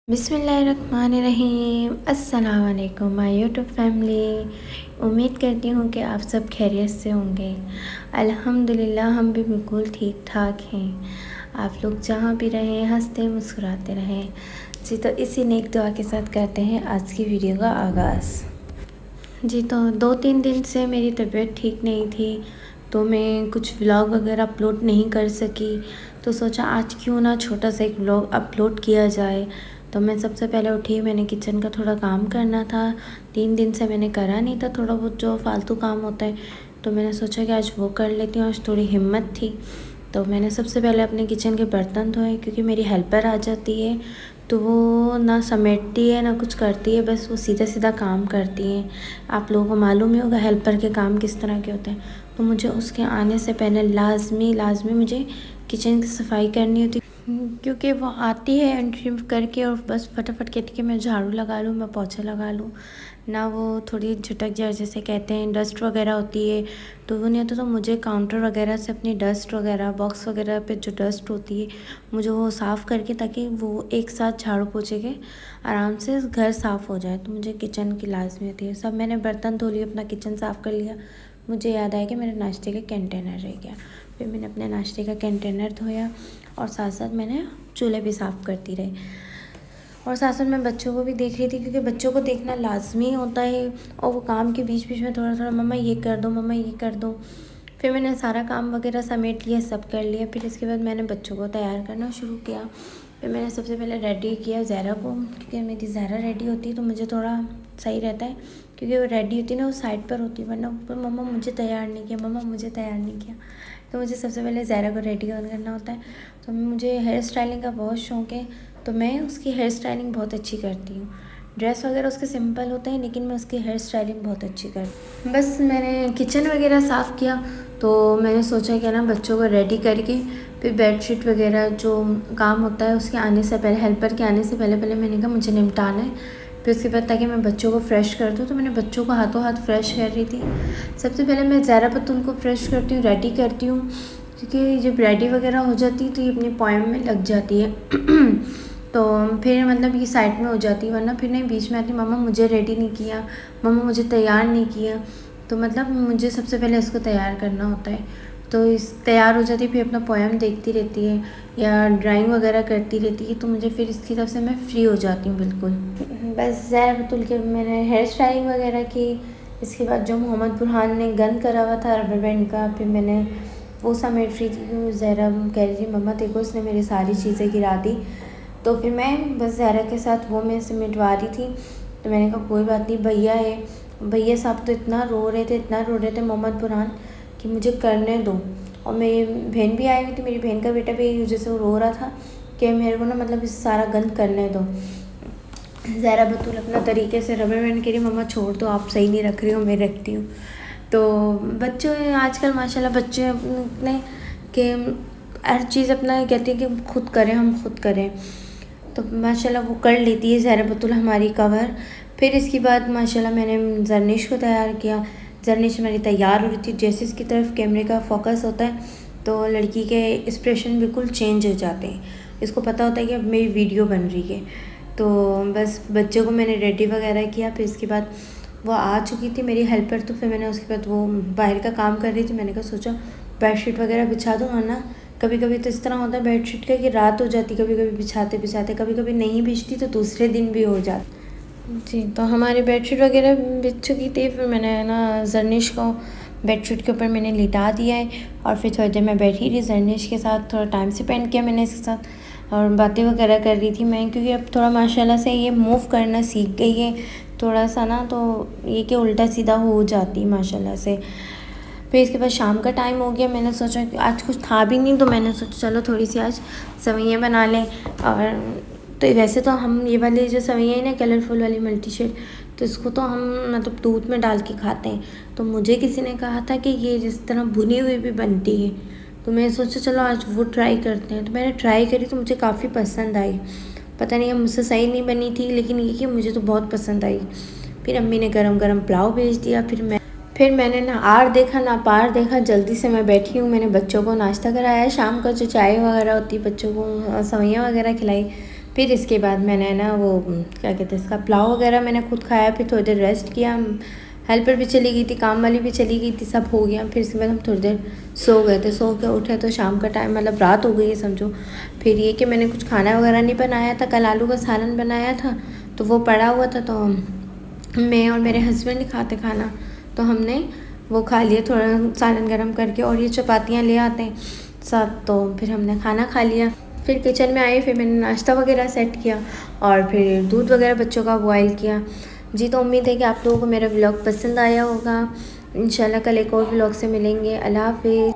बिस्मिल्लाहिर्रहमानिर्रहीम। अस्सलाम वालेकुम माय यूट्यूब फैमिली। उम्मीद करती हूँ कि आप सब खैरियत से होंगे। अल्हम्दुलिल्लाह हम भी बिल्कुल ठीक ठाक हैं। आप लोग जहाँ भी रहें हंसते मुस्कुराते रहें जी। तो इसी नेक दुआ के साथ करते हैं आज की वीडियो का आगाज़ जी। तो 2-3 दिन से मेरी तबीयत ठीक नहीं थी, तो मैं कुछ व्लॉग वगैरह अपलोड नहीं कर सकी। तो सोचा आज क्यों ना छोटा सा एक व्लॉग अपलोड किया जाए। तो मैं सबसे पहले उठी, मैंने किचन का थोड़ा काम करना था। 3 दिन से मैंने करा नहीं था, थोड़ा बहुत जो फालतू काम होता है, तो मैंने सोचा कि आज वो कर लेती हूँ। आज थोड़ी हिम्मत थी, तो मैंने सबसे पहले अपने किचन के बर्तन धोए, क्योंकि मेरी हेल्पर आ जाती है तो वो ना समेटती है ना कुछ करती है, बस वो सीधा सीधा काम करती हैं। आप लोगों को मालूम ही होगा हेल्पर के काम किस तरह के होते हैं। तो मुझे उसके आने से पहले लाजमी मुझे किचन की सफाई करनी होती, क्योंकि वो आती है एंट्री करके और बस फटाफट कहती कि मैं झाड़ू लगा लूँ, मैं पोछा लगा लूँ ना। वो थोड़ी झटक जाए, जैसे कहते हैं डस्ट वगैरह होती है, तो वो नहीं होता। तो मुझे काउंटर वगैरह से अपनी डस्ट वगैरह, बॉक्स वगैरह पे जो डस्ट होती है, मुझे वो साफ़ करके, ताकि वो एक साथ झाड़ू पोछे के आराम से घर साफ़ हो जाए। तो मुझे किचन की लाजमी होती है। सब मैंने बर्तन धो लिए, अपना किचन साफ़ कर लिया। मुझे याद आया कि मेरे नाश्ते का कंटेनर रह गया। फिर मैंने अपने नाश्ते का कंटेनर धोया और साथ साथ मैंने चूल्हे भी साफ़ करती रही। और साथ साथ मैं बच्चों को भी देख रही थी, क्योंकि बच्चों को देखना लाजमी होता है। और वो काम के बीच बीच में थोड़ा थोड़ा मम्मा ये कर दो, मम्मा ये कर दो। फिर मैंने सारा काम वगैरह समेट लिया, सब कर लिया। फिर इसके बाद मैंने बच्चों को तैयार करना शुरू किया। फिर मैंने सबसे पहले रेडी किया ज़हरा को, क्योंकि मेरी ज़हरा रेडी होती है तो मुझे थोड़ा सही रहता है, क्योंकि वो रेडी होती है ना, वो साइड पर होती है, वरना ऊपर मम्मा मुझे तैयार नहीं किया, मम्मा मुझे तैयार नहीं किया। तो मुझे सबसे पहले ज़हरा को रेडी करना होता है। तो मुझे हेयर स्टाइलिंग का बहुत शौक़ है, तो मैं उसकी हेयर स्टाइलिंग बहुत अच्छी करती हूँ। ड्रेस वगैरह उसके सिंपल होते हैं, लेकिन मैं उसकी हेयर स्टाइलिंग बहुत अच्छी करती हूँ। बस मैंने किचन वगैरह साफ़ किया, तो मैंने सोचा कि ना बच्चों को रेडी करके फिर बेडशीट वगैरह जो काम होता है उसके आने से पहले, हेल्पर के आने से पहले मैंने कहा मुझे निपटाना है। फिर उसके बाद ताकि मैं बच्चों को फ़्रेश कर दूँ, तो मैंने बच्चों को हाथों हाथ फ्रेश कर रही थी। सबसे पहले मैं ज़हरा बतूल को फ़्रेश करती हूँ, रेडी करती हूँ, क्योंकि जब रेडी वगैरह हो जाती है तो ये अपनी पोएम में लग जाती है। तो फिर मतलब ये साइड में हो जाती है, वरना फिर नहीं बीच में आती, मम्मा मुझे रेडी नहीं किया, मम्मा मुझे तैयार नहीं किया। तो मतलब मुझे सबसे पहले इसको तैयार करना होता है। तो इस तैयार हो जाती है, फिर अपना पोएम देखती रहती है या ड्राइंग वगैरह करती रहती है, तो मुझे फिर इसकी तरफ से मैं फ्री हो जाती हूँ बिल्कुल। बस ज़हरा बतूल के मैंने हेयर स्टाइलिंग वगैरह की। इसके बाद जो मोहम्मद बुरहान ने गन करा हुआ था रबर बैंड का, फिर मैंने वो समेट रही थी। ज़हरा कह रही थी मम्मा देखो उसने मेरी सारी चीज़ें गिरा दी। तो फिर मैं बस ज़हरा के साथ वो मैं समेटवा रही थी। तो मैंने कहा कोई बात नहीं, भैया है, भैया साहब तो इतना रो रहे थे मोहम्मद बुरहान, कि मुझे करने दो। और मेरी बहन भी आई हुई थी, मेरी बहन का बेटा भी, जैसे वो रो रहा था कि मेरे को ना मतलब इस सारा गंद करने दो। ज़हरा बतूल अपना तरीके से रबर बैंड कह रही मम्मा छोड़ दो, आप सही नहीं रख रही हो, मैं रखती हूँ। तो बच्चों आजकल माशाल्लाह बच्चे इतने कि हर चीज़ अपना कहती है कि खुद करें, हम खुद करें। तो माशाल्लाह वो कर लेती है ज़हरा बतूल हमारी कवर। फिर इसके बाद माशाल्लाह मैंने जरनिश को तैयार किया। जरनिश हमारी तैयार हो रही थी, जैसे इसकी तरफ कैमरे का फोकस होता है तो लड़की के एक्सप्रेशन बिल्कुल चेंज हो जाते हैं। इसको पता होता है कि अब मेरी वीडियो बन रही है। तो बस बच्चों को मैंने रेडी वगैरह किया। फिर इसके बाद वो आ चुकी थी मेरी हेल्पर, तो फिर मैंने उसके बाद वो बाहर का काम कर रही थी। मैंने कहा सोचा बेडशीट वगैरह बिछा दूँ, वरना कभी कभी तो इस तरह होता है बेडशीट का कि रात हो जाती, कभी कभी बिछाते बिछाते, कभी कभी नहीं बिछती तो दूसरे दिन भी हो जाती जी। तो हमारी बेडशीट वगैरह बिछ चुकी थी। फिर मैंने ना जरनिश को बेडशीट के ऊपर मैंने लिटा दिया है, और फिर थोड़ी देर मैं बैठी रही जरनिश के साथ, थोड़ा टाइम स्पेंड किया मैंने इसके साथ, और बातें वगैरह कर रही थी मैं, क्योंकि अब थोड़ा माशाल्लाह से ये मूव करना सीख गई है थोड़ा सा ना, तो ये कि उल्टा सीधा हो जाती माशाल्लाह से। फिर इसके बाद शाम का टाइम हो गया, मैंने सोचा कि आज कुछ था भी नहीं, तो मैंने सोचा चलो थोड़ी सी आज सवैयाँ बना लें। और तो वैसे तो हम ये वाली जो सवैयाँ है ना कलरफुल वाली मल्टी शेड, तो इसको तो हम मतलब दूध में डाल के खाते हैं। तो मुझे किसी ने कहा था कि ये जिस तरह भुनी हुई भी बनती है, तो मैं सोचा चलो आज वो ट्राई करते हैं। तो मैंने ट्राई करी तो मुझे काफ़ी पसंद आई। पता नहीं अब मुझसे सही नहीं बनी थी, लेकिन ये कि मुझे तो बहुत पसंद आई। फिर अम्मी ने गरम गरम पुलाव भेज दिया। फिर मैंने ना आर देखा ना पार देखा, जल्दी से मैं बैठी हूँ। मैंने बच्चों को नाश्ता कराया, शाम का जो चाय वगैरह होती है बच्चों को सवैयाँ वगैरह खिलाई। फिर इसके बाद मैंने ना वो क्या कहते हैं इसका पुलाव वगैरह मैंने खुद खाया। फिर थोड़ी देर रेस्ट किया। हेल्पर भी चली गई थी, काम वाली भी चली गई थी, सब हो गया। फिर इसके बाद हम थोड़ी देर सो गए थे। सो के उठे तो शाम का टाइम, मतलब रात हो गई है समझो। फिर ये कि मैंने कुछ खाना वगैरह नहीं बनाया था, कल आलू का सालन बनाया था तो वो पड़ा हुआ था, तो मैं और मेरे हस्बैंड नहीं खाते खाना, तो हमने वो खा लिया थोड़ा सालन गरम करके। और ये चपातियाँ ले आते हैं सब, तो फिर हमने खाना खा लिया। फिर किचन में आई, फिर मैंने नाश्ता वगैरह सेट किया और फिर दूध वगैरह बच्चों का बॉयल किया। जी, तो उम्मीद है कि आप लोगों को मेरा व्लॉग पसंद आया होगा। इंशाल्लाह कल एक और व्लॉग से मिलेंगे। अल्लाह हाफ़िज़।